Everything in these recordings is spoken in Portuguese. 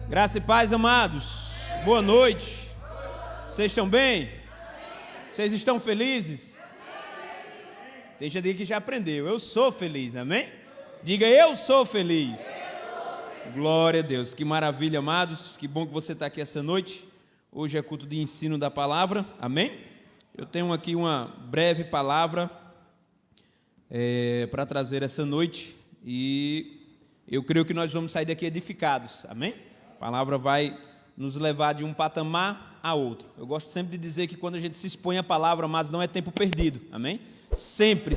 Graça e paz, amados. Boa noite. Vocês estão bem? Vocês estão felizes? Tem gente que já aprendeu. Eu sou feliz, amém? Diga, eu sou feliz. Glória a Deus. Que maravilha, amados. Que bom que você está aqui essa noite. Hoje é culto de ensino da palavra, amém? Eu tenho aqui uma breve palavra para trazer essa noite e eu creio que nós vamos sair daqui edificados, amém? A palavra vai nos levar de um patamar a outro. Eu gosto sempre de dizer que quando a gente se expõe à palavra, mas não é tempo perdido, amém? Sempre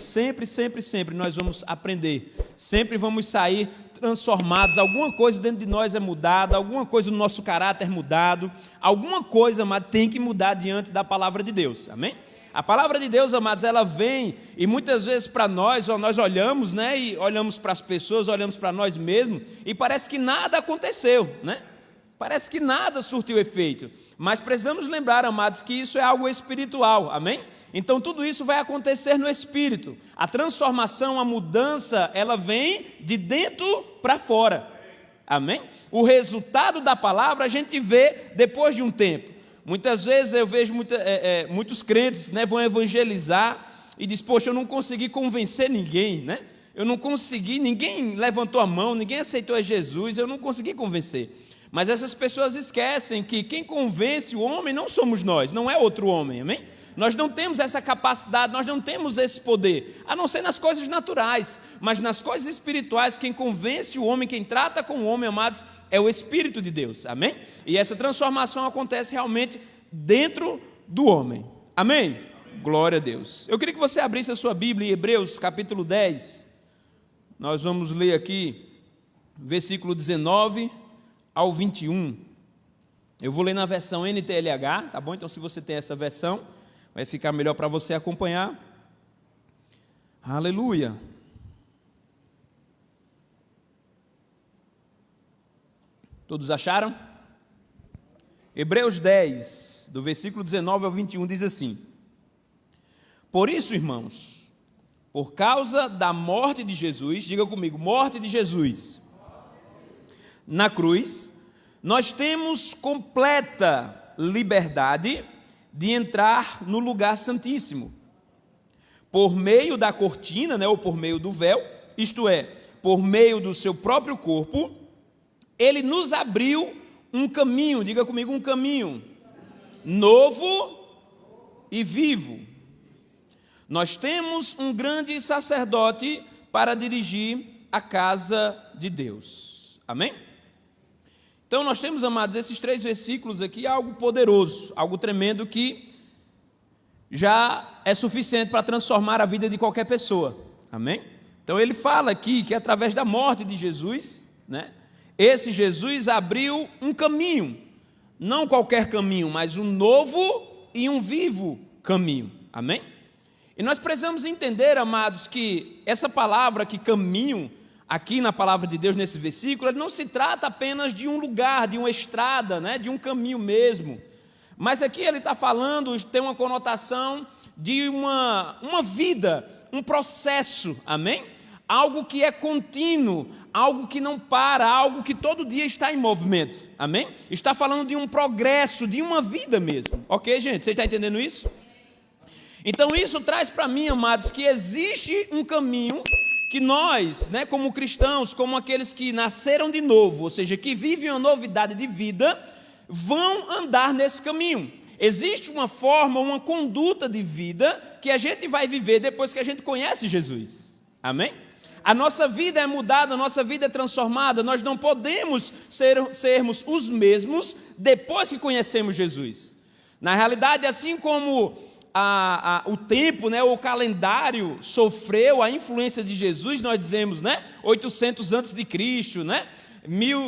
nós vamos aprender, sempre vamos sair transformados, alguma coisa dentro de nós é mudada, alguma coisa no nosso caráter é mudado, alguma coisa, mas tem que mudar diante da palavra de Deus, amém? A palavra de Deus, amados, ela vem e muitas vezes para nós olhamos, né, e olhamos para as pessoas, olhamos para nós mesmos e parece que nada aconteceu, né? Parece que nada surtiu efeito, mas precisamos lembrar, amados, que isso é algo espiritual, amém? Então tudo isso vai acontecer no espírito, a transformação, a mudança, ela vem de dentro para fora, amém? O resultado da palavra a gente vê depois de um tempo. Muitas vezes eu vejo muitos crentes, né, vão evangelizar e diz, poxa, eu não consegui convencer ninguém, né? Eu não consegui, ninguém levantou a mão, ninguém aceitou a Jesus, eu não consegui convencer. Mas essas pessoas esquecem que quem convence o homem não somos nós, não é outro homem, amém? Nós não temos essa capacidade, nós não temos esse poder, a não ser nas coisas naturais, mas nas coisas espirituais, quem convence o homem, quem trata com o homem, amados, é o Espírito de Deus, amém? E essa transformação acontece realmente dentro do homem, amém? Glória a Deus. Eu queria que você abrisse a sua Bíblia em Hebreus capítulo 10, nós vamos ler aqui, versículo 19 ao 21, eu vou ler na versão NTLH, tá bom? Então se você tem essa versão, vai ficar melhor para você acompanhar. Aleluia. Todos acharam? Hebreus 10, do versículo 19 ao 21, diz assim: Por isso, irmãos, por causa da morte de Jesus, diga comigo, morte de Jesus, na cruz, nós temos completa liberdade de entrar no lugar santíssimo, por meio da cortina, né, ou por meio do véu, isto é, por meio do seu próprio corpo, ele nos abriu um caminho, diga comigo, um caminho novo e vivo. Nós temos um grande sacerdote para dirigir a casa de Deus, amém? Então nós temos, amados, esses 3 versículos aqui, algo poderoso, algo tremendo que já é suficiente para transformar a vida de qualquer pessoa, amém? Então ele fala aqui que através da morte de Jesus, né, esse Jesus abriu um caminho, não qualquer caminho, mas um novo e um vivo caminho, amém? E nós precisamos entender, amados, que essa palavra que caminho, aqui na palavra de Deus, nesse versículo, não se trata apenas de um lugar, de uma estrada, né, de um caminho mesmo. Mas aqui ele está falando, tem uma conotação de uma vida, um processo, amém? Algo que é contínuo, algo que não para, algo que todo dia está em movimento, amém? Está falando de um progresso, de uma vida mesmo. Ok, gente? Você está entendendo isso? Então isso traz para mim, amados, que existe um caminho que nós, né, como cristãos, como aqueles que nasceram de novo, ou seja, que vivem uma novidade de vida, vão andar nesse caminho. Existe uma forma, uma conduta de vida que a gente vai viver depois que a gente conhece Jesus. Amém? A nossa vida é mudada, a nossa vida é transformada, nós não podemos sermos os mesmos depois que conhecemos Jesus. Na realidade, assim como o tempo, né, o calendário sofreu a influência de Jesus, nós dizemos, né, 800 antes de Cristo, né,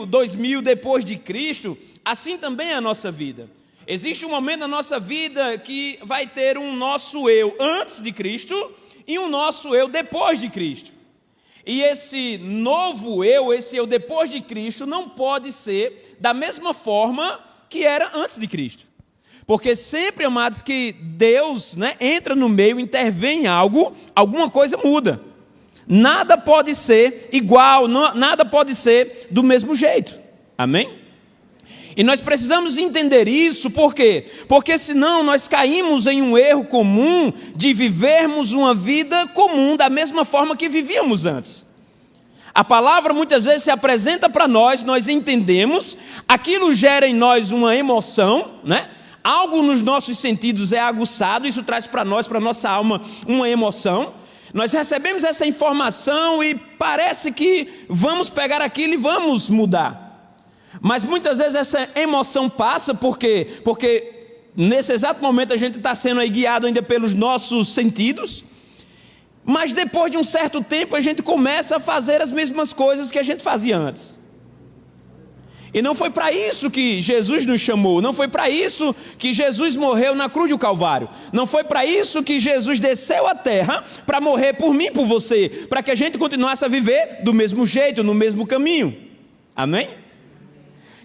2000 depois de Cristo, assim também é a nossa vida. Existe um momento na nossa vida que vai ter um nosso eu antes de Cristo e um nosso eu depois de Cristo. E esse novo eu, esse eu depois de Cristo, não pode ser da mesma forma que era antes de Cristo. Porque sempre, amados, que Deus, né, entra no meio, intervém em algo, alguma coisa muda. Nada pode ser igual, nada pode ser do mesmo jeito. Amém? E nós precisamos entender isso, por quê? Porque senão nós caímos em um erro comum de vivermos uma vida comum da mesma forma que vivíamos antes. A palavra muitas vezes se apresenta para nós, nós entendemos, aquilo gera em nós uma emoção, né? Algo nos nossos sentidos é aguçado, isso traz para nós, para a nossa alma, uma emoção. Nós recebemos essa informação e parece que vamos pegar aquilo e vamos mudar. Mas muitas vezes essa emoção passa porque nesse exato momento a gente está sendo aí guiado ainda pelos nossos sentidos. Mas depois de um certo tempo a gente começa a fazer as mesmas coisas que a gente fazia antes. E não foi para isso que Jesus nos chamou, não foi para isso que Jesus morreu na cruz do Calvário, não foi para isso que Jesus desceu à terra para morrer por mim e por você, para que a gente continuasse a viver do mesmo jeito, no mesmo caminho. Amém?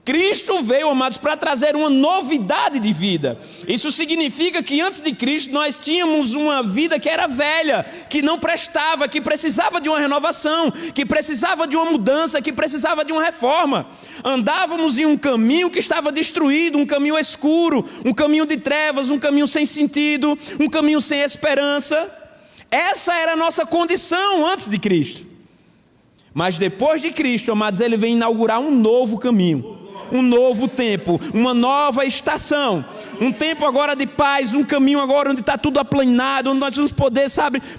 Cristo veio, amados, para trazer uma novidade de vida. Isso significa que antes de Cristo nós tínhamos uma vida que era velha, que não prestava, que precisava de uma renovação, que precisava de uma mudança, que precisava de uma reforma. Andávamos em um caminho que estava destruído, um caminho escuro, um caminho de trevas, um caminho sem sentido, um caminho sem esperança. Essa era a nossa condição antes de Cristo. Mas depois de Cristo, amados, Ele vem inaugurar um novo caminho. Um novo tempo, uma nova estação, um tempo agora de paz, um caminho agora onde está tudo aplanado, onde nós vamos poder,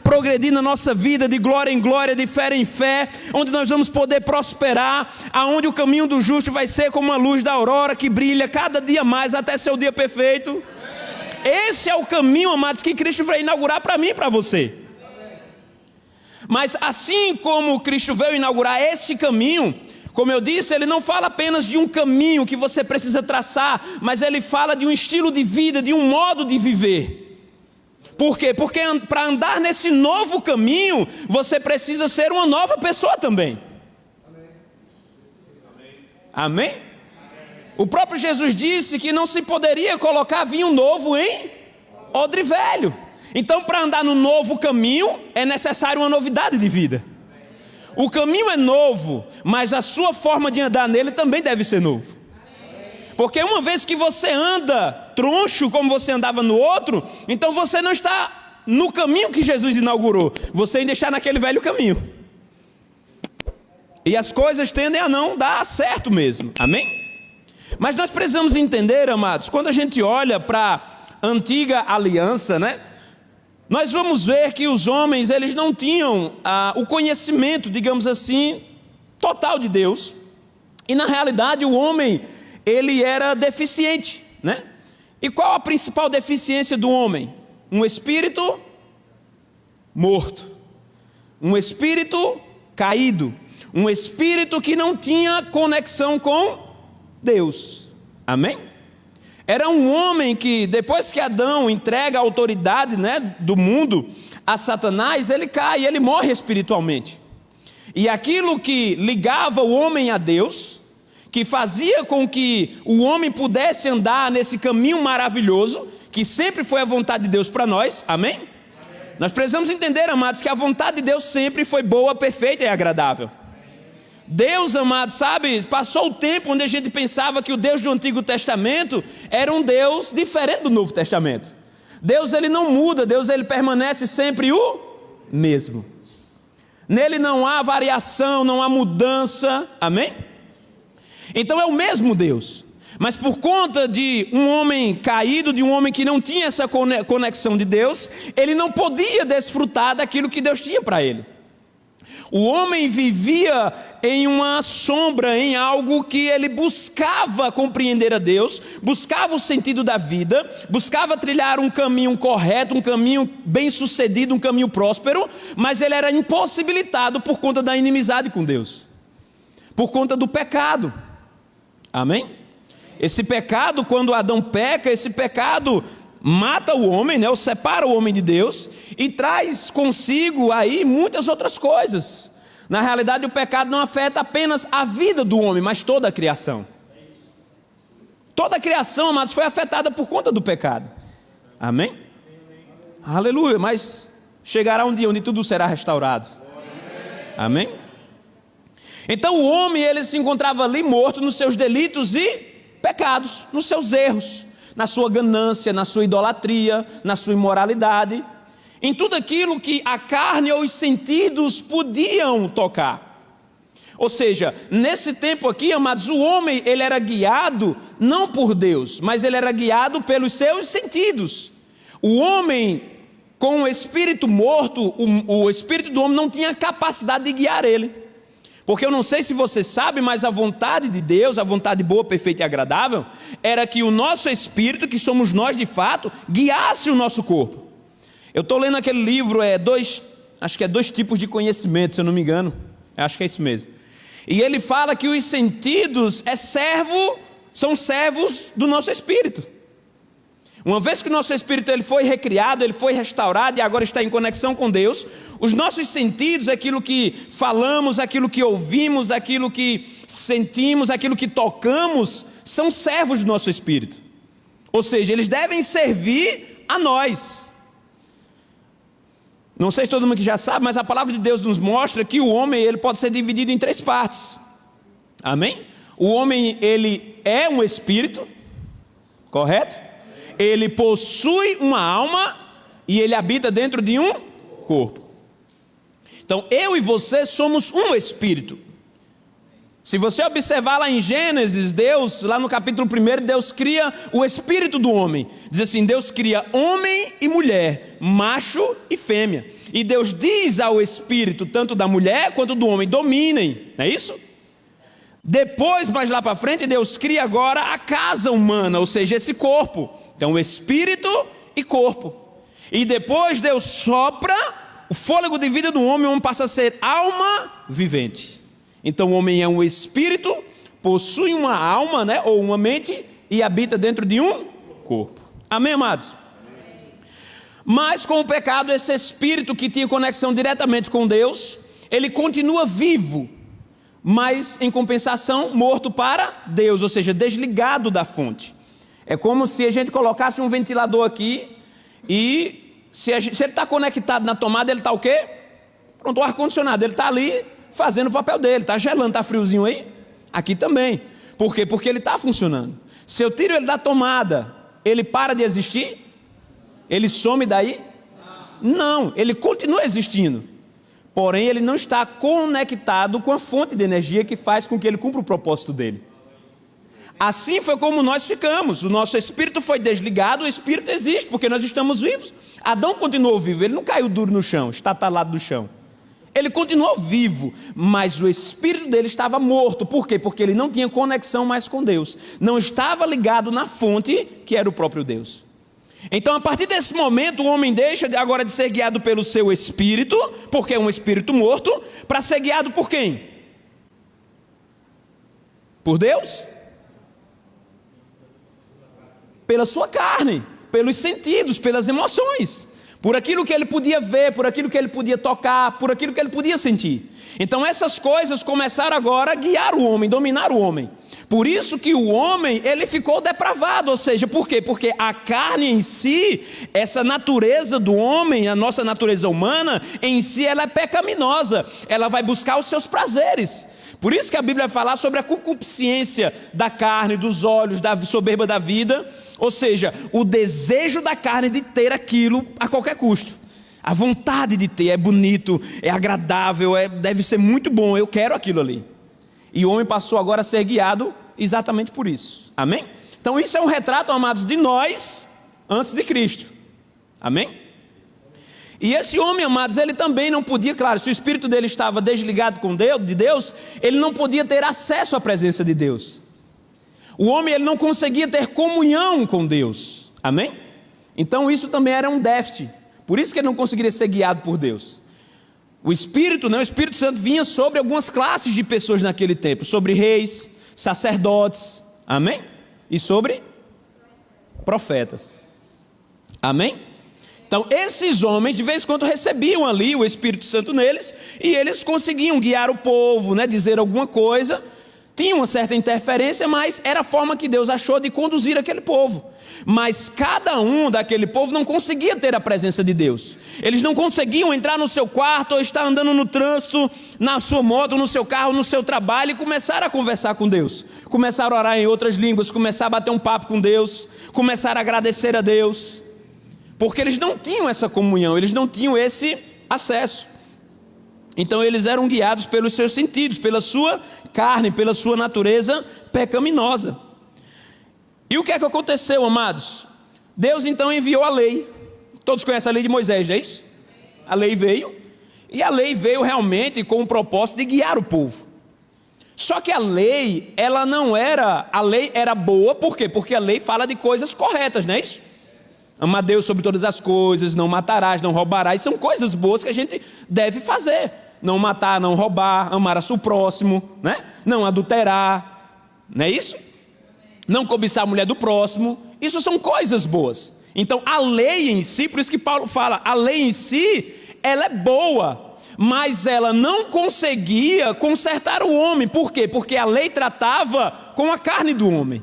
progredir na nossa vida de glória em glória, de fé em fé, onde nós vamos poder prosperar, aonde o caminho do justo vai ser como a luz da aurora que brilha cada dia mais até ser o dia perfeito. Esse é o caminho, amados, que Cristo vai inaugurar para mim e para você. Mas assim como Cristo veio inaugurar esse caminho, como eu disse, ele não fala apenas de um caminho que você precisa traçar, mas ele fala de um estilo de vida, de um modo de viver. Por quê? Porque para andar nesse novo caminho, você precisa ser uma nova pessoa também. Amém? O próprio Jesus disse que não se poderia colocar vinho novo em odre velho. Então, para andar no novo caminho, é necessário uma novidade de vida. O caminho é novo, mas a sua forma de andar nele também deve ser novo. Porque uma vez que você anda troncho como você andava no outro, então você não está no caminho que Jesus inaugurou, você ainda está naquele velho caminho. E as coisas tendem a não dar certo mesmo, amém? Mas nós precisamos entender, amados, quando a gente olha para a antiga aliança, né? Nós vamos ver que os homens, eles não tinham o conhecimento, digamos assim, total de Deus. E na realidade o homem, ele era deficiente, né? E qual a principal deficiência do homem? Um espírito morto, um espírito caído, um espírito que não tinha conexão com Deus. Amém? Era um homem que, depois que Adão entrega a autoridade, né, do mundo a Satanás, ele cai, ele morre espiritualmente. E aquilo que ligava o homem a Deus, que fazia com que o homem pudesse andar nesse caminho maravilhoso, que sempre foi a vontade de Deus para nós, amém? Nós precisamos entender, amados, que a vontade de Deus sempre foi boa, perfeita e agradável. Deus, amado, passou o tempo onde a gente pensava que o Deus do Antigo Testamento era um Deus diferente do Novo Testamento. Deus, ele não muda, Deus, ele permanece sempre o mesmo. Nele não há variação, não há mudança, amém? Então é o mesmo Deus. Mas por conta de um homem caído, de um homem que não tinha essa conexão de Deus, ele não podia desfrutar daquilo que Deus tinha para ele. O homem vivia em uma sombra, em algo que ele buscava compreender a Deus, buscava o sentido da vida, buscava trilhar um caminho correto, um caminho bem sucedido, um caminho próspero, mas ele era impossibilitado por conta da inimizade com Deus, por conta do pecado. Amém? Esse pecado, quando Adão peca, esse pecado mata o homem, né? Ou separa o homem de Deus e traz consigo aí muitas outras coisas. Na realidade, o pecado não afeta apenas a vida do homem, mas toda a criação. Toda a criação, mas foi afetada por conta do pecado. Amém? Aleluia, mas chegará um dia onde tudo será restaurado. Amém? Então o homem, ele se encontrava ali morto nos seus delitos e Pecados, nos seus erros, na sua ganância, na sua idolatria, na sua imoralidade, em tudo aquilo que a carne ou os sentidos podiam tocar. Ou seja, nesse tempo aqui, amados, o homem, ele era guiado não por Deus, mas ele era guiado pelos seus sentidos. O homem com o espírito morto, o espírito do homem não tinha capacidade de guiar ele. Porque eu não sei se você sabe, mas a vontade de Deus, a vontade boa, perfeita e agradável, era que o nosso espírito, que somos nós de fato, guiasse o nosso corpo. Eu estou lendo aquele livro, acho que é Dois Tipos de Conhecimento, se eu não me engano. Acho que é isso mesmo. E ele fala que os sentidos são servos do nosso espírito. Uma vez que o nosso espírito ele foi recriado, ele foi restaurado e agora está em conexão com Deus, os nossos sentidos, aquilo que falamos, aquilo que ouvimos, aquilo que sentimos, aquilo que tocamos, são servos do nosso espírito. Ou seja, eles devem servir a nós. Não sei se todo mundo que já sabe, mas a palavra de Deus nos mostra que o homem ele pode ser dividido em 3 partes. Amém? O homem ele é um espírito, correto? Ele possui uma alma e ele habita dentro de um corpo. Então eu e você somos um espírito. Se você observar lá em Gênesis, Deus, lá no capítulo 1, Deus cria o espírito do homem. Diz assim, Deus cria homem e mulher, macho e fêmea. E Deus diz ao espírito, tanto da mulher quanto do homem, dominem, não é isso? Depois, mais lá para frente, Deus cria agora a casa humana, ou seja, esse corpo. Então, espírito e corpo. E depois Deus sopra o fôlego de vida do homem, o homem passa a ser alma vivente. Então o homem é um espírito, possui uma alma, né, ou uma mente, e habita dentro de um corpo. Amém, amados? Amém. Mas com o pecado, esse espírito que tinha conexão diretamente com Deus, ele continua vivo, mas em compensação morto para Deus, ou seja, desligado da fonte. É como se a gente colocasse um ventilador aqui e se ele está conectado na tomada, ele está o quê? Pronto, o ar-condicionado, ele está ali fazendo o papel dele, está gelando, está friozinho aí? Aqui também. Por quê? Porque ele está funcionando. Se eu tiro ele da tomada, ele para de existir? Ele some daí? Não, ele continua existindo. Porém, ele não está conectado com a fonte de energia que faz com que ele cumpra o propósito dele. Assim foi como nós ficamos. O nosso espírito foi desligado, o espírito existe, porque nós estamos vivos. Adão continuou vivo, ele não caiu duro no chão, estatalado no chão. Ele continuou vivo, mas o espírito dele estava morto. Por quê? Porque ele não tinha conexão mais com Deus. Não estava ligado na fonte, que era o próprio Deus. Então, a partir desse momento, o homem deixa agora de ser guiado pelo seu espírito, porque é um espírito morto, para ser guiado por quem? Por Deus? Pela sua carne, pelos sentidos, pelas emoções. Por aquilo que ele podia ver, por aquilo que ele podia tocar, por aquilo que ele podia sentir. Então essas coisas começaram agora a guiar o homem, dominar o homem. Por isso que o homem, ele ficou depravado, ou seja, por quê? Porque a carne em si, essa natureza do homem, a nossa natureza humana, em si ela é pecaminosa, ela vai buscar os seus prazeres. Por isso que a Bíblia vai falar sobre a concupiscência da carne, dos olhos, da soberba da vida, ou seja, o desejo da carne de ter aquilo a qualquer custo. A vontade de ter, é bonito, é agradável, deve ser muito bom, eu quero aquilo ali. E o homem passou agora a ser guiado exatamente por isso. Amém? Então isso é um retrato, amados, de nós antes de Cristo. Amém? E esse homem, amados, ele também não podia, claro, se o espírito dele estava desligado de Deus, ele não podia ter acesso à presença de Deus. O homem ele não conseguia ter comunhão com Deus. Amém? Então isso também era um déficit. Por isso que ele não conseguiria ser guiado por Deus. O Espírito, né, o Espírito Santo vinha sobre algumas classes de pessoas naquele tempo. Sobre reis, sacerdotes. Amém? E sobre profetas. Amém? Então esses homens de vez em quando recebiam ali o Espírito Santo neles. E eles conseguiam guiar o povo, né, dizer alguma coisa. tinha uma certa interferência, mas era a forma que Deus achou de conduzir aquele povo. Mas cada um daquele povo não conseguia ter a presença de Deus. Eles não conseguiam entrar no seu quarto ou estar andando no trânsito, na sua moto, no seu carro, no seu trabalho e começar a conversar com Deus. Começar a orar em outras línguas, começar a bater um papo com Deus, começar a agradecer a Deus. Porque eles não tinham essa comunhão, eles não tinham esse acesso. Então eles eram guiados pelos seus sentidos, pela sua carne, pela sua natureza pecaminosa. E o que é que aconteceu, amados? Deus então enviou a lei. Todos conhecem a lei de Moisés, não é isso? A lei veio, e a lei veio realmente com o propósito de guiar o povo. Só que a lei, ela não era, a lei era boa, por quê? Porque a lei fala de coisas corretas, não é isso? Ama a Deus sobre todas as coisas, não matarás, não roubarás, são coisas boas que a gente deve fazer. Não matar, não roubar, amar a seu próximo, né? Não adulterar, não é isso? Não cobiçar a mulher do próximo, isso são coisas boas. Então a lei em si, por isso que Paulo fala, a lei em si, ela é boa, mas ela não conseguia consertar o homem. Por quê? Porque a lei tratava com a carne do homem.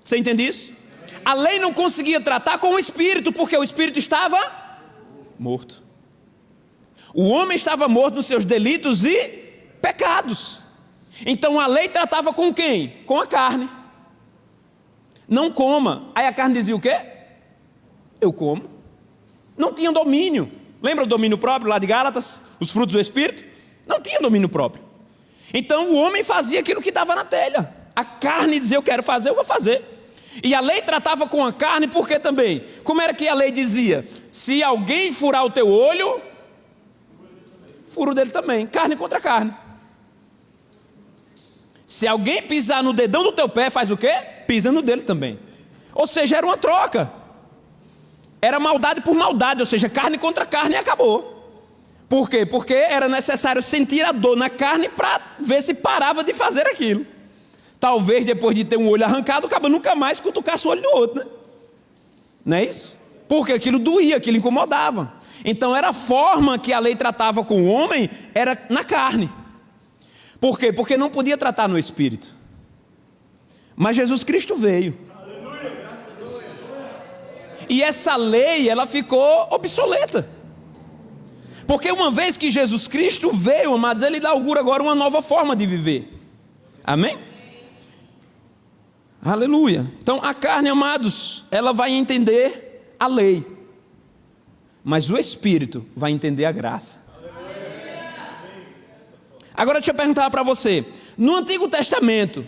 Você entende isso? A lei não conseguia tratar com o espírito, porque o espírito estava morto. O homem estava morto nos seus delitos e pecados. Então a lei tratava com quem? Com a carne. Não coma. Aí a carne dizia o quê? Eu como. Não tinha domínio. Lembra o domínio próprio lá de Gálatas? Os frutos do Espírito? Não tinha domínio próprio. Então o homem fazia aquilo que estava na telha. A carne dizia, eu quero fazer, eu vou fazer. E a lei tratava com a carne, porque também, como era que a lei dizia? Se alguém furar o teu olho, furo dele também, carne contra carne. Se alguém pisar no dedão do teu pé, faz o quê? Pisa no dele também. Ou seja, era uma troca. Era maldade por maldade, ou seja, carne contra carne e acabou. Por quê? Porque era necessário sentir a dor na carne para ver se parava de fazer aquilo. Talvez depois de ter um olho arrancado, o cabo nunca mais cutucasse o olho do outro, né? Não é isso? Porque aquilo doía, aquilo incomodava. Então era a forma que a lei tratava com o homem, era na carne. Por quê? Porque não podia tratar no espírito. Mas Jesus Cristo veio. E essa lei, ela ficou obsoleta. Porque uma vez que Jesus Cristo veio, amados, ele inaugura agora uma nova forma de viver. Amém? Aleluia. Então a carne, amados, ela vai entender a lei, mas o Espírito vai entender a graça. Agora deixa eu perguntar para você, no Antigo Testamento,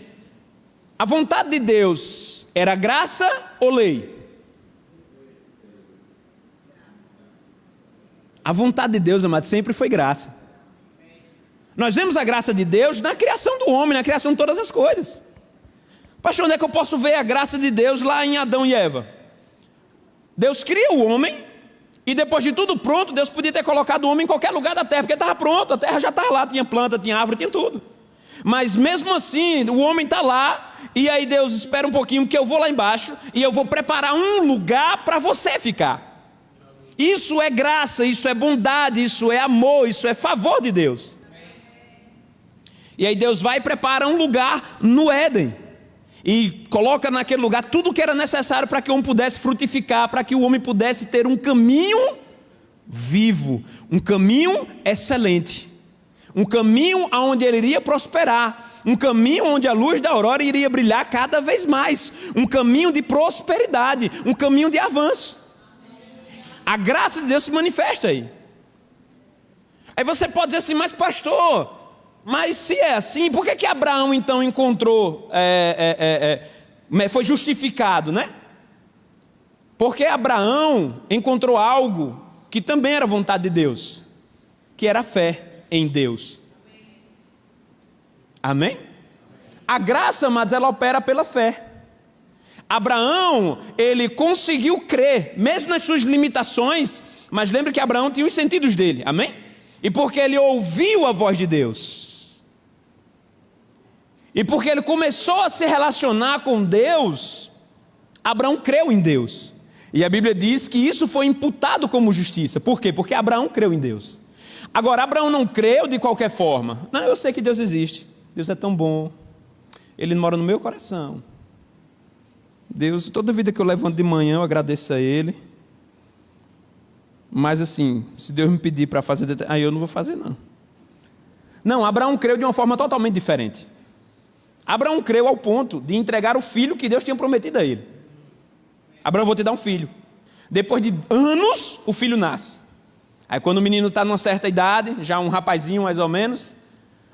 a vontade de Deus era graça ou lei? A vontade de Deus, amados, sempre foi graça. Nós vemos a graça de Deus na criação do homem, na criação de todas as coisas. Pastor, onde é que eu posso ver a graça de Deus lá em Adão e Eva? Deus cria o homem, e depois de tudo pronto, Deus podia ter colocado o homem em qualquer lugar da terra, porque estava pronto, a terra já estava lá, tinha planta, tinha árvore, tinha tudo. Mas mesmo assim, o homem está lá, e aí Deus espera um pouquinho, que eu vou lá embaixo, e eu vou preparar um lugar para você ficar. Isso é graça, isso é bondade, isso é amor, isso é favor de Deus. E aí Deus vai e prepara um lugar no Éden. E coloca naquele lugar tudo o que era necessário para que o homem pudesse frutificar, para que o homem pudesse ter um caminho vivo, um caminho excelente, um caminho onde ele iria prosperar, um caminho onde a luz da aurora iria brilhar cada vez mais, um caminho de prosperidade, um caminho de avanço. A graça de Deus se manifesta aí. Aí você pode dizer assim, mas pastor, mas se é assim, por que Abraão então encontrou, foi justificado, né? Porque Abraão encontrou algo que também era vontade de Deus, que era a fé em Deus. Amém? A graça, amados, ela opera pela fé. Abraão, ele conseguiu crer, mesmo nas suas limitações, mas lembre que Abraão tinha os sentidos dele, amém? E porque ele ouviu a voz de Deus, e porque ele começou a se relacionar com Deus, Abraão creu em Deus. E a Bíblia diz que isso foi imputado como justiça. Por quê? Porque Abraão creu em Deus. Agora, Abraão não creu de qualquer forma. Não, eu sei que Deus existe Deus é tão bom. Ele mora no meu coração. Deus, toda vida que eu levanto de manhã, eu agradeço a Ele. Mas assim, se Deus me pedir para fazer, aí eu não vou fazer não. Não, Abraão creu de uma forma totalmente diferente. Abraão creu ao ponto de entregar o filho que Deus tinha prometido a ele. Abraão, vou te dar um filho. Depois de anos, o filho nasce. Aí quando o menino está numa certa idade, já um rapazinho mais ou menos,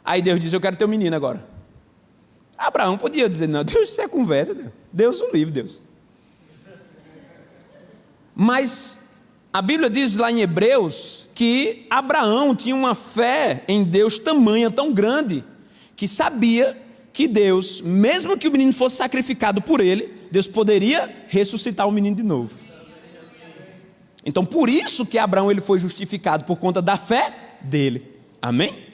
aí Deus diz, eu quero teu menino agora. Abraão podia dizer, não, Deus, isso é conversa, Deus o livre, Deus. Mas a Bíblia diz lá em Hebreus que Abraão tinha uma fé em Deus tamanha, tão grande, que sabia que Deus, mesmo que o menino fosse sacrificado por ele, Deus poderia ressuscitar o menino de novo. Então por isso que Abraão ele foi justificado, por conta da fé dele. Amém?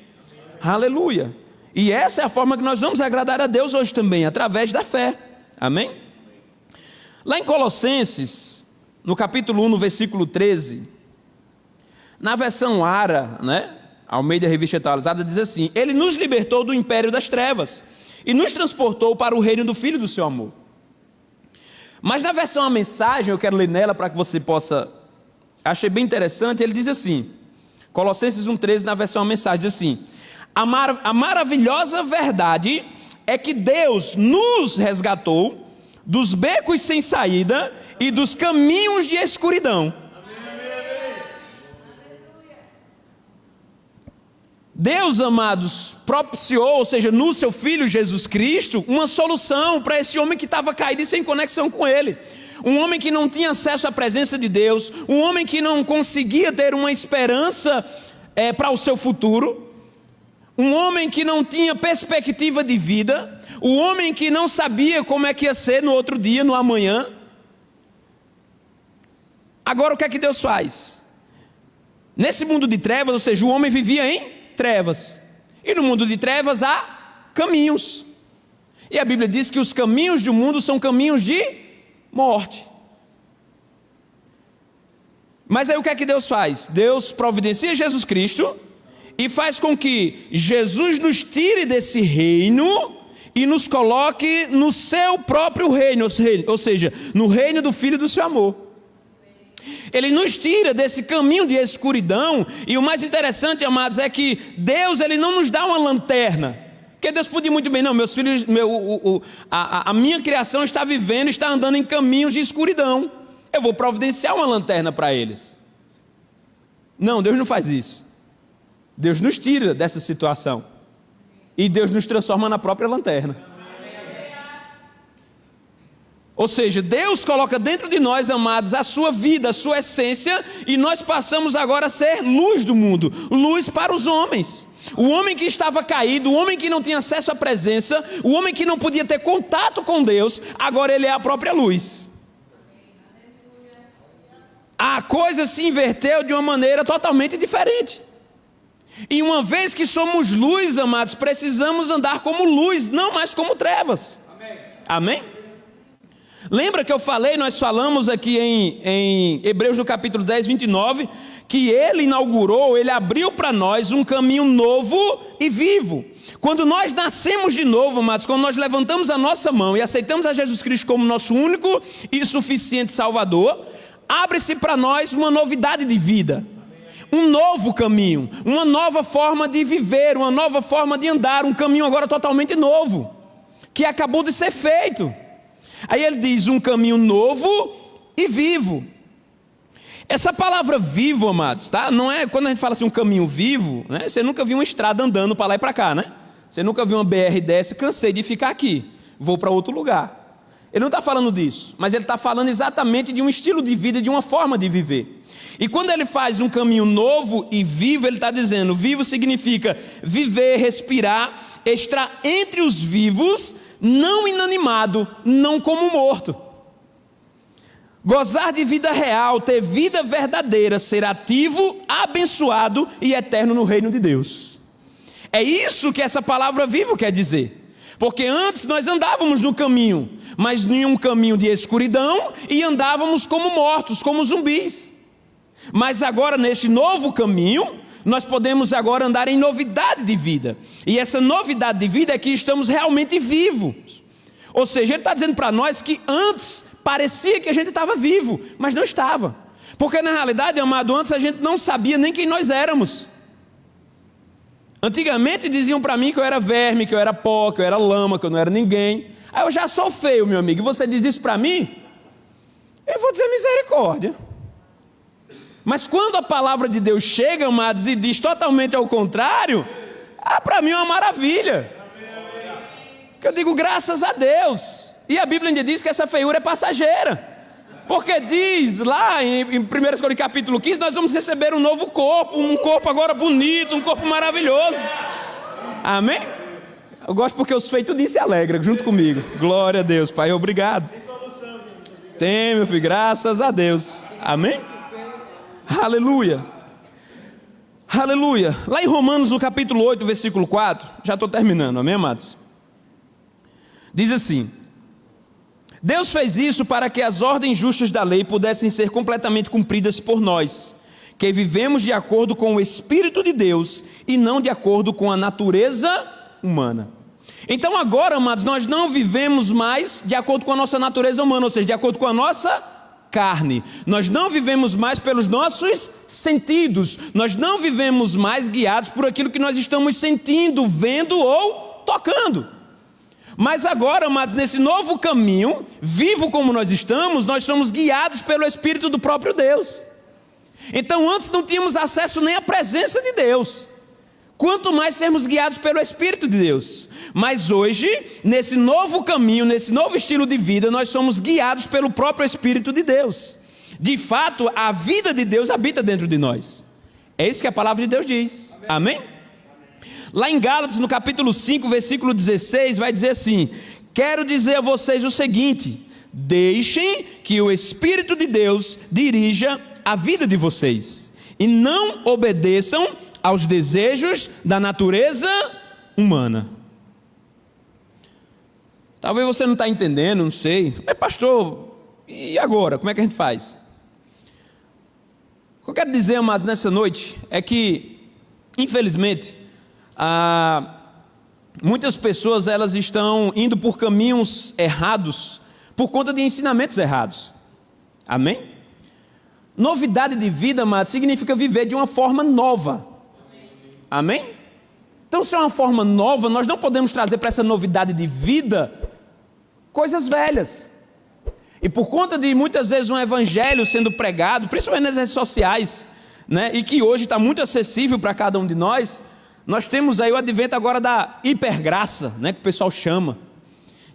Aleluia. E essa é a forma que nós vamos agradar a Deus hoje também, através da fé. Amém? Lá em Colossenses, no capítulo 1, no versículo 13, na versão ARA, Almeida Revista Atualizada, diz assim: Ele nos libertou do império das trevas e nos transportou para o reino do Filho do seu amor. Mas na versão A Mensagem, eu quero ler nela para que você possa... Achei bem interessante, ele diz assim, Colossenses 1,13, na versão A Mensagem, diz assim: a maravilhosa verdade é que Deus nos resgatou dos becos sem saída e dos caminhos de escuridão. Deus, amados, propiciou, ou seja, no seu Filho Jesus Cristo, uma solução para esse homem que estava caído e sem conexão com Ele. Um homem que não tinha acesso à presença de Deus, um homem que não conseguia ter uma esperança para o seu futuro, um homem que não tinha perspectiva de vida, um homem que não sabia como é que ia ser no outro dia, no amanhã. Agora o que é que Deus faz? Nesse mundo de trevas, ou seja, o homem vivia em trevas, e no mundo de trevas há caminhos, e a Bíblia diz que os caminhos do mundo são caminhos de morte. Mas aí o que é que Deus faz? Deus providencia Jesus Cristo e faz com que Jesus nos tire desse reino e nos coloque no seu próprio reino, ou seja, no reino do Filho do seu amor. Ele nos tira desse caminho de escuridão, e o mais interessante, amados, é que Deus ele não nos dá uma lanterna, porque Deus podia muito bem, não, meus filhos, a minha criação está vivendo, está andando em caminhos de escuridão, eu vou providenciar uma lanterna para eles. Não, Deus não faz isso. Deus nos tira dessa situação, e Deus nos transforma na própria lanterna. Ou seja, Deus coloca dentro de nós, amados, a sua vida, a sua essência, e nós passamos agora a ser luz do mundo, luz para os homens. O homem que estava caído, o homem que não tinha acesso à presença, o homem que não podia ter contato com Deus, agora ele é a própria luz. A coisa se inverteu de uma maneira totalmente diferente. E uma vez que somos luz, amados, precisamos andar como luz, não mais como trevas. Amém? Lembra que eu falei, nós falamos aqui em Hebreus no capítulo 10, 29, que ele inaugurou, ele abriu para nós um caminho novo e vivo. Quando nós nascemos de novo, mas quando nós levantamos a nossa mão e aceitamos a Jesus Cristo como nosso único e suficiente Salvador, abre-se para nós uma novidade de vida, um novo caminho, uma nova forma de viver, uma nova forma de andar, um caminho agora totalmente novo, que acabou de ser feito. Aí ele diz um caminho novo e vivo. Essa palavra vivo, amados, tá? Não é quando a gente fala assim um caminho vivo, né? Você nunca viu uma estrada andando para lá e para cá, né? Você nunca viu uma BR-10, cansei de ficar aqui, vou para outro lugar. Ele não está falando disso, mas ele está falando exatamente de um estilo de vida, de uma forma de viver. E quando ele faz um caminho novo e vivo, ele está dizendo, vivo significa viver, respirar, estar entre os vivos, não inanimado, não como morto. Gozar de vida real, ter vida verdadeira, ser ativo, abençoado e eterno no reino de Deus. É isso que essa palavra vivo quer dizer. Porque antes nós andávamos no caminho, mas em um caminho de escuridão, e andávamos como mortos, como zumbis. Mas agora nesse novo caminho, nós podemos agora andar em novidade de vida. E essa novidade de vida é que estamos realmente vivos. Ou seja, ele está dizendo para nós que antes parecia que a gente estava vivo, mas não estava. Porque na realidade, amado, antes a gente não sabia nem quem nós éramos. Antigamente diziam para mim que eu era verme, que eu era pó, que eu era lama, que eu não era ninguém. Aí eu já sou feio, meu amigo, e você diz isso para mim? Eu vou dizer misericórdia. Mas quando a palavra de Deus chega, amados, e diz totalmente ao contrário, para mim é uma maravilha. Que eu digo graças a Deus. E a Bíblia ainda diz que essa feiura é passageira. Porque diz lá em 1 Coríntios capítulo 15, nós vamos receber um novo corpo, um corpo agora bonito, um corpo maravilhoso. Amém? Eu gosto porque os feitos disso se alegram junto comigo. Glória a Deus, Pai, obrigado. Tem, meu filho, graças a Deus. Amém? Aleluia. Aleluia. Lá em Romanos, no capítulo 8, versículo 4, já estou terminando, amém, amados? Diz assim: Deus fez isso para que as ordens justas da lei pudessem ser completamente cumpridas por nós, que vivemos de acordo com o Espírito de Deus e não de acordo com a natureza humana. Então agora, amados, nós não vivemos mais de acordo com a nossa natureza humana, ou seja, de acordo com a nossa carne. Nós não vivemos mais pelos nossos sentidos, nós não vivemos mais guiados por aquilo que nós estamos sentindo, vendo ou tocando. Mas agora, amados, nesse novo caminho, vivo como nós estamos, nós somos guiados pelo Espírito do próprio Deus. Então antes não tínhamos acesso nem à presença de Deus, quanto mais sermos guiados pelo Espírito de Deus. Mas hoje, nesse novo caminho, nesse novo estilo de vida, nós somos guiados pelo próprio Espírito de Deus. De fato, a vida de Deus habita dentro de nós. É isso que a palavra de Deus diz. Amém? Lá em Gálatas, no capítulo 5, versículo 16, vai dizer assim: quero dizer a vocês o seguinte: deixem que o Espírito de Deus dirija a vida de vocês, e não obedeçam aos desejos da natureza humana. Talvez você não está entendendo, não sei. Mas pastor, e agora? Como é que a gente faz? O que eu quero dizer, amados, nessa noite, é que, infelizmente, muitas pessoas elas estão indo por caminhos errados por conta de ensinamentos errados. Amém? Novidade de vida, amado, significa viver de uma forma nova. Amém? Então, se é uma forma nova, nós não podemos trazer para essa novidade de vida coisas velhas. E por conta de muitas vezes um evangelho sendo pregado, principalmente nas redes sociais, né, e que hoje está muito acessível para cada um de nós, nós temos aí o advento agora da hipergraça, né, que o pessoal chama,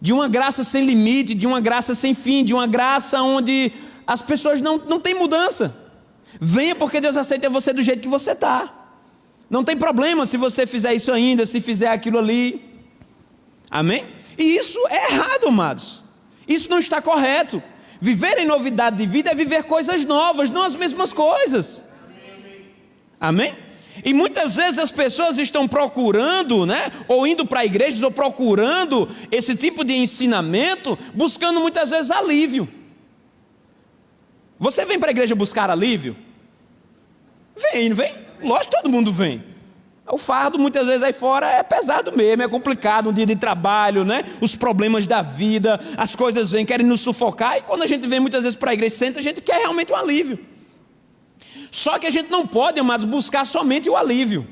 de uma graça sem limite, de uma graça sem fim, de uma graça onde as pessoas não têm mudança. Venha porque Deus aceita você do jeito que você está. Não tem problema se você fizer isso ainda, se fizer aquilo ali. Amém? E isso é errado, amados. Isso não está correto. Viver em novidade de vida é viver coisas novas, não as mesmas coisas. Amém? E muitas vezes as pessoas estão procurando, né, ou indo para igrejas, ou procurando esse tipo de ensinamento, buscando muitas vezes alívio. Você vem para a igreja buscar alívio? Vem, não vem? Lógico que todo mundo vem. O fardo muitas vezes aí fora é pesado mesmo, é complicado, um dia de trabalho, né? Os problemas da vida, as coisas vêm, querem nos sufocar, e quando a gente vem muitas vezes para a igreja, senta, a gente quer realmente um alívio. Só que a gente não pode, amados, buscar somente o alívio.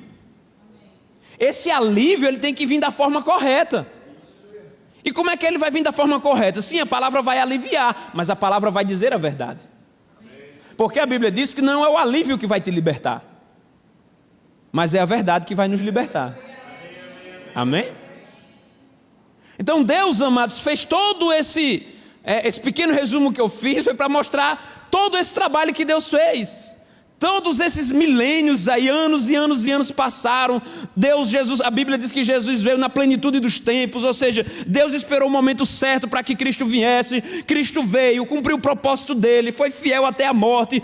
Esse alívio ele tem que vir da forma correta. E como é que ele vai vir da forma correta? Sim, a palavra vai aliviar, mas a palavra vai dizer a verdade. Porque a Bíblia diz que não é o alívio que vai te libertar, mas é a verdade que vai nos libertar. Amém? Então Deus, amados, fez todo esse pequeno resumo que eu fiz, foi para mostrar todo esse trabalho que Deus fez. Todos esses milênios aí, anos e anos e anos passaram. Jesus, a Bíblia diz que Jesus veio na plenitude dos tempos, ou seja, Deus esperou o momento certo para que Cristo viesse. Cristo veio, cumpriu o propósito dele, foi fiel até a morte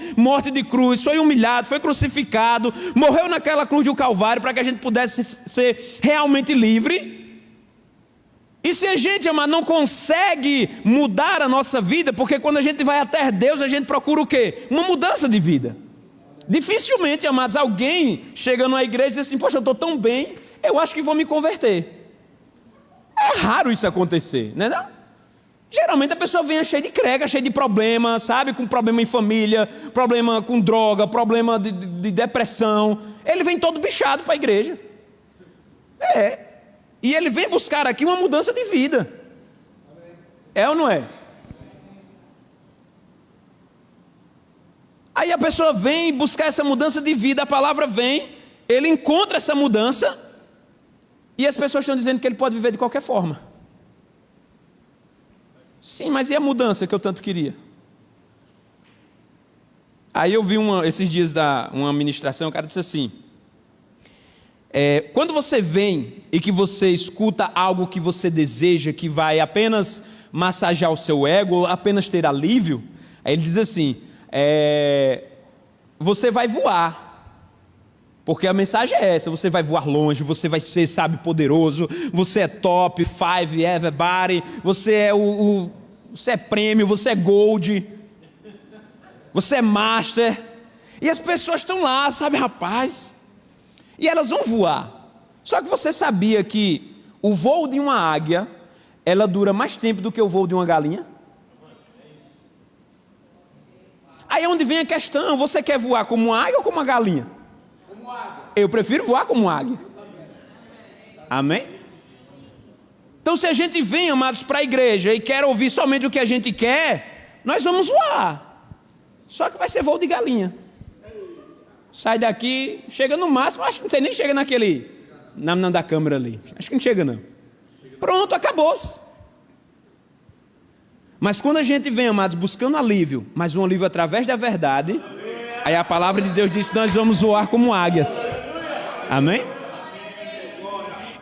de cruz, foi humilhado, foi crucificado, morreu naquela cruz do Calvário para que a gente pudesse ser realmente livre. E se a gente, amado, não consegue mudar a nossa vida, porque quando a gente vai até Deus, a gente procura o quê? Uma mudança de vida. Dificilmente, amados, alguém chega numa igreja e diz assim: poxa, eu estou tão bem, eu acho que vou me converter. É raro isso acontecer, né? Não? Geralmente a pessoa vem cheia de crega, cheia de problema, sabe? Com problema em família, problema com droga, problema de depressão. Ele vem todo bichado para a igreja. E ele vem buscar aqui uma mudança de vida. É ou não é? Aí a pessoa vem buscar essa mudança de vida, a palavra vem, ele encontra essa mudança, e as pessoas estão dizendo que ele pode viver de qualquer forma. Sim, mas e a mudança que eu tanto queria? Aí eu vi esses dias uma ministração, o cara disse assim: quando você vem e que você escuta algo que você deseja, que vai apenas massagear o seu ego, ou apenas ter alívio, aí ele diz assim: você vai voar, porque a mensagem é essa, você vai voar longe, você vai ser, sabe, poderoso, você é top, five, everybody, você é você é prêmio, você é gold, você é master, e as pessoas estão lá, sabe, rapaz, e elas vão voar. Só que você sabia que o voo de uma águia, ela dura mais tempo do que o voo de uma galinha? Aí é onde vem a questão: você quer voar como uma águia ou como uma galinha? Como águia. Eu prefiro voar como águia. Amém? Então, se a gente vem, amados, para a igreja e quer ouvir somente o que a gente quer, nós vamos voar. Só que vai ser voo de galinha. Sai daqui, chega no máximo, acho que não sei nem chega naquele, na da câmera ali. Acho que não chega não. Pronto, acabou-se. Mas quando a gente vem, amados, buscando alívio, mas um alívio através da verdade, aí a palavra de Deus diz que nós vamos voar como águias. Amém?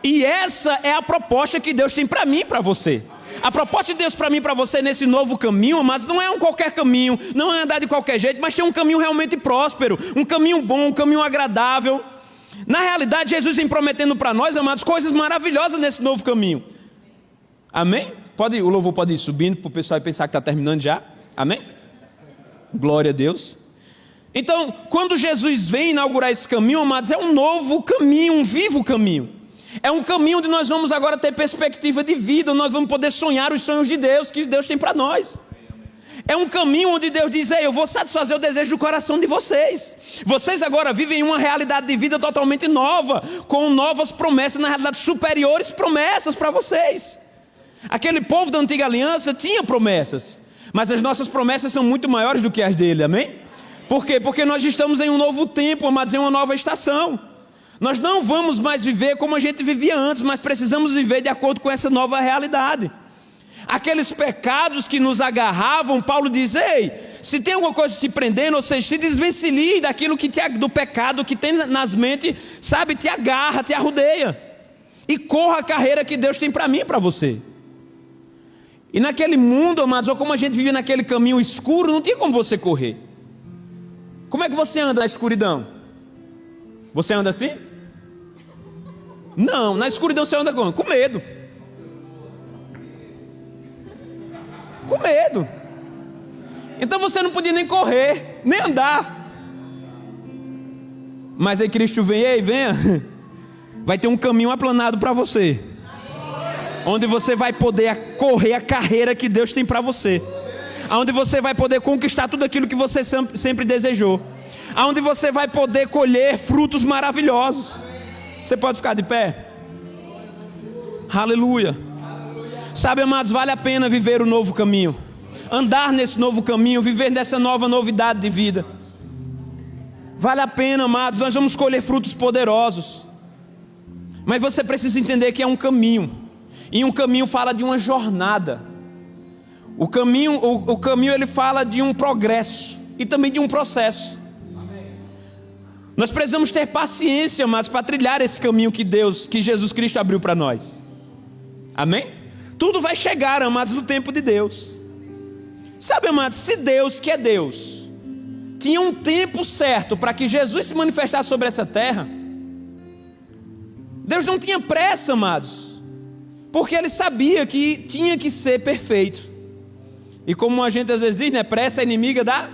E essa é a proposta que Deus tem para mim e para você. A proposta de Deus para mim e para você nesse novo caminho, mas não é um qualquer caminho, não é andar de qualquer jeito, mas tem um caminho realmente próspero, um caminho bom, um caminho agradável. Na realidade, Jesus vem prometendo para nós, amados, coisas maravilhosas nesse novo caminho. Amém? O louvor pode ir subindo para o pessoal pensar que está terminando já. Amém? Glória a Deus. Então, quando Jesus vem inaugurar esse caminho, amados, é um novo caminho, um vivo caminho. É um caminho onde nós vamos agora ter perspectiva de vida, onde nós vamos poder sonhar os sonhos de Deus, que Deus tem para nós. É um caminho onde Deus diz: eu vou satisfazer o desejo do coração de vocês. Vocês agora vivem uma realidade de vida totalmente nova, com novas promessas, na realidade superiores promessas para vocês. Aquele povo da antiga aliança tinha promessas, mas as nossas promessas são muito maiores do que as dele, amém? Por quê? Porque nós estamos em um novo tempo, amados, em uma nova estação. Nós não vamos mais viver como a gente vivia antes, mas precisamos viver de acordo com essa nova realidade. Aqueles pecados que nos agarravam, Paulo diz: ei, se tem alguma coisa te prendendo, ou seja, se desvencilhe daquilo do pecado que tem nas mentes, sabe, te agarra, te arrodeia, e corra a carreira que Deus tem para mim e para você. E naquele mundo, amados, ou como a gente vive naquele caminho escuro, não tinha como você correr. Como é que você anda na escuridão? Você anda assim? Não, na escuridão você anda como? Com medo. Com medo. Então você não podia nem correr, nem andar. Mas aí Cristo vem: ei, venha. Vai ter um caminho aplanado para você, onde você vai poder correr a carreira que Deus tem para você, onde você vai poder conquistar tudo aquilo que você sempre desejou, onde você vai poder colher frutos maravilhosos. Você pode ficar de pé? Aleluia. Sabe, amados, vale a pena viver o novo caminho, andar nesse novo caminho, viver nessa nova novidade de vida. Vale a pena, amados, nós vamos colher frutos poderosos. Mas você precisa entender que é um caminho, e um caminho fala de uma jornada. O caminho ele fala de um progresso e também de um processo. Nós precisamos ter paciência, amados, para trilhar esse caminho que Jesus Cristo abriu para nós. Amém? Tudo vai chegar, amados, no tempo de Deus. Sabe, amados, se Deus, que é Deus, tinha um tempo certo para que Jesus se manifestasse sobre essa terra, Deus não tinha pressa, amados, porque Ele sabia que tinha que ser perfeito. E como a gente às vezes diz, né? Pressa é inimiga da...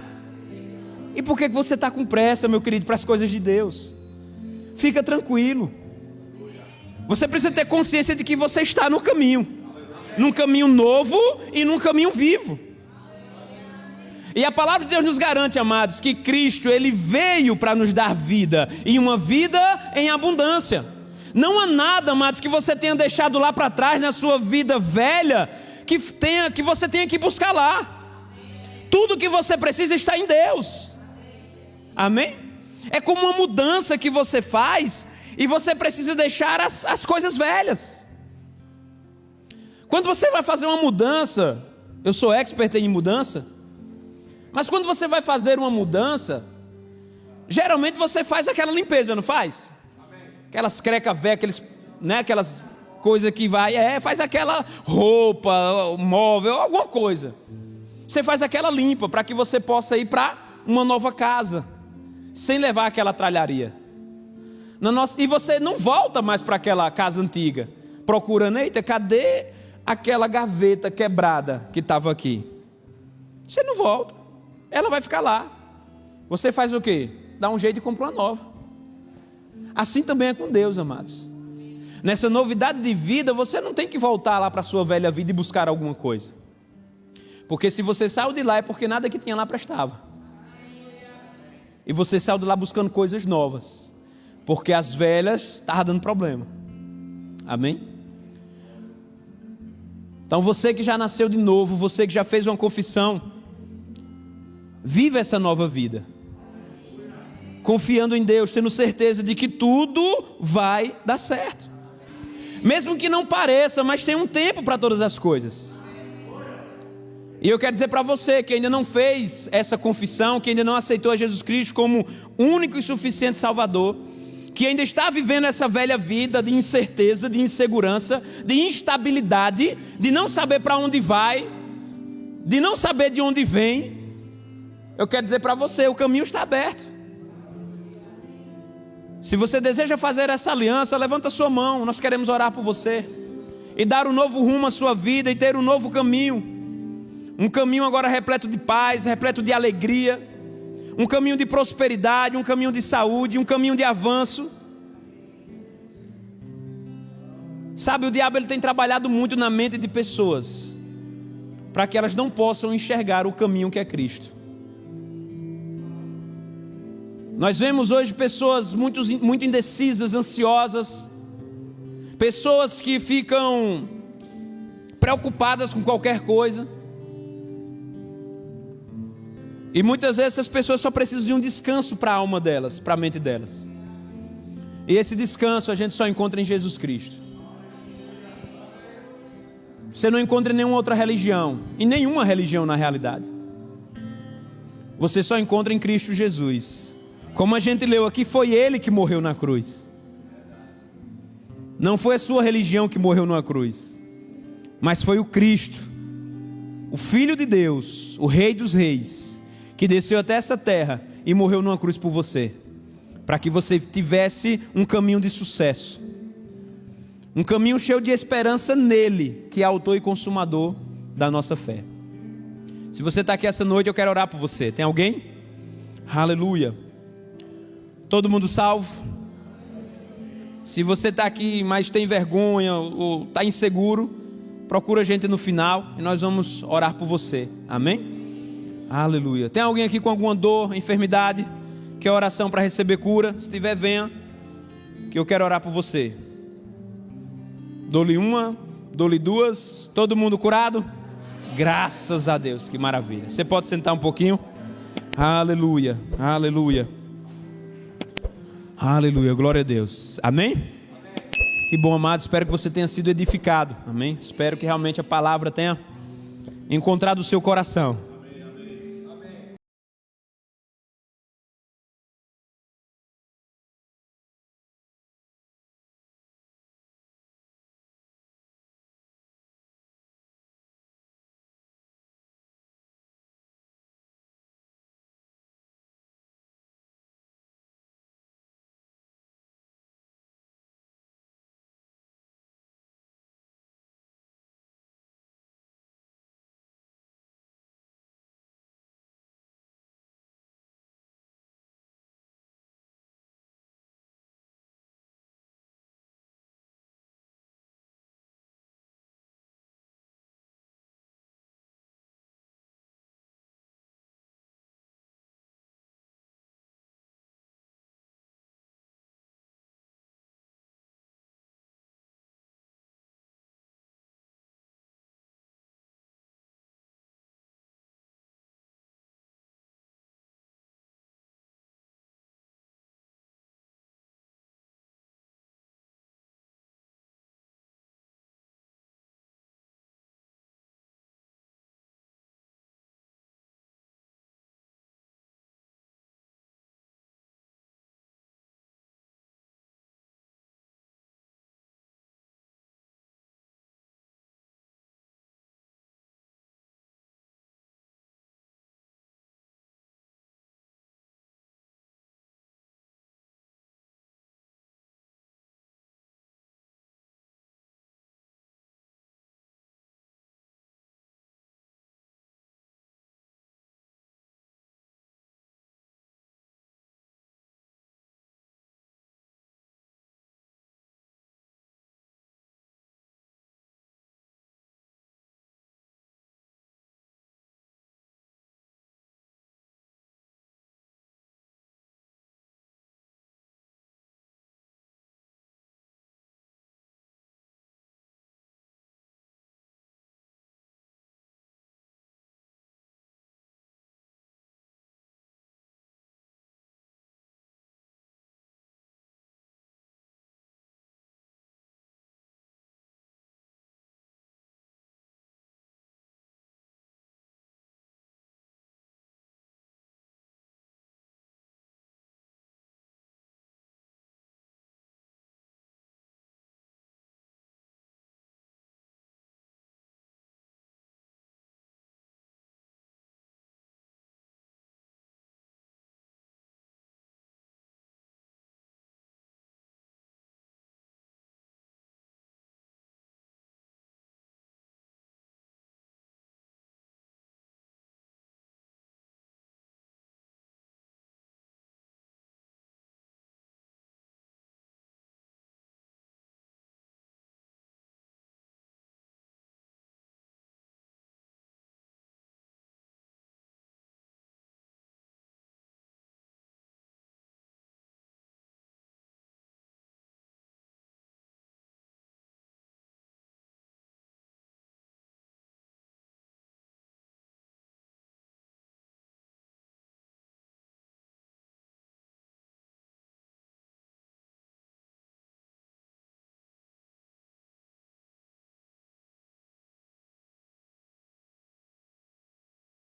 E por que você está com pressa, meu querido, para as coisas de Deus? Fica tranquilo. Você precisa ter consciência de que você está no caminho. Num caminho novo e num caminho vivo. E a palavra de Deus nos garante, amados, que Cristo, Ele veio para nos dar vida. E uma vida em abundância. Não há nada, amados, que você tenha deixado lá para trás na sua vida velha, que você tenha que buscar lá. Tudo que você precisa está em Deus. Amém? É como uma mudança que você faz e você precisa deixar as coisas velhas. Quando você vai fazer uma mudança, eu sou expert em mudança, mas quando você vai fazer uma mudança, geralmente você faz aquela limpeza, não faz? Aquelas creca velha, aquelas coisas que faz aquela roupa, móvel, alguma coisa. Você faz aquela limpa para que você possa ir para uma nova casa, sem levar aquela tralharia. E você não volta mais para aquela casa antiga, procurando, eita, cadê aquela gaveta quebrada que estava aqui? Você não volta, ela vai ficar lá. Você faz o quê? Dá um jeito e compra uma nova. Assim também é com Deus, amados. Nessa novidade de vida, você não tem que voltar lá para a sua velha vida e buscar alguma coisa. Porque se você saiu de lá é porque nada que tinha lá prestava. E você saiu de lá buscando coisas novas, porque as velhas estavam dando problema. Amém? Então você que já nasceu de novo, você que já fez uma confissão, viva essa nova vida, confiando em Deus, tendo certeza de que tudo vai dar certo. Mesmo que não pareça, mas tem um tempo para todas as coisas. E eu quero dizer para você que ainda não fez essa confissão, que ainda não aceitou a Jesus Cristo como único e suficiente Salvador, que ainda está vivendo essa velha vida de incerteza, de insegurança, de instabilidade, de não saber para onde vai, de não saber de onde vem, eu quero dizer para você, o caminho está aberto. Se você deseja fazer essa aliança, levanta sua mão, nós queremos orar por você e dar um novo rumo à sua vida e ter um novo caminho. Um caminho agora repleto de paz, repleto de alegria, um caminho de prosperidade, um caminho de saúde, um caminho de avanço. Sabe, o diabo ele tem trabalhado muito na mente de pessoas, para que elas não possam enxergar o caminho que é Cristo. Nós vemos hoje pessoas muito indecisas, ansiosas, pessoas que ficam preocupadas com qualquer coisa. E muitas vezes essas pessoas só precisam de um descanso para a alma delas, para a mente delas. E esse descanso a gente só encontra em Jesus Cristo. Você não encontra em nenhuma outra religião, em nenhuma religião na realidade. Você só encontra em Cristo Jesus. Como a gente leu aqui, foi Ele que morreu na cruz. Não foi a sua religião que morreu na cruz, mas foi o Cristo, o Filho de Deus, o Rei dos Reis, que desceu até essa terra e morreu numa cruz por você, para que você tivesse um caminho de sucesso, um caminho cheio de esperança nele, que é autor e consumador da nossa fé. Se você está aqui essa noite, eu quero orar por você. Tem alguém? Aleluia. Todo mundo salvo? Se você está aqui, mas tem vergonha ou está inseguro, procura a gente no final e nós vamos orar por você. Amém? Aleluia. Tem alguém aqui com alguma dor, enfermidade, quer oração para receber cura? Se tiver, venha, que eu quero orar por você. Dou-lhe uma, dou-lhe duas, todo mundo curado? Graças a Deus, que maravilha. Você pode sentar um pouquinho? Aleluia, aleluia. Aleluia, glória a Deus. Amém? Que bom, amado, espero que você tenha sido edificado. Amém? Espero que realmente a palavra tenha encontrado o seu coração.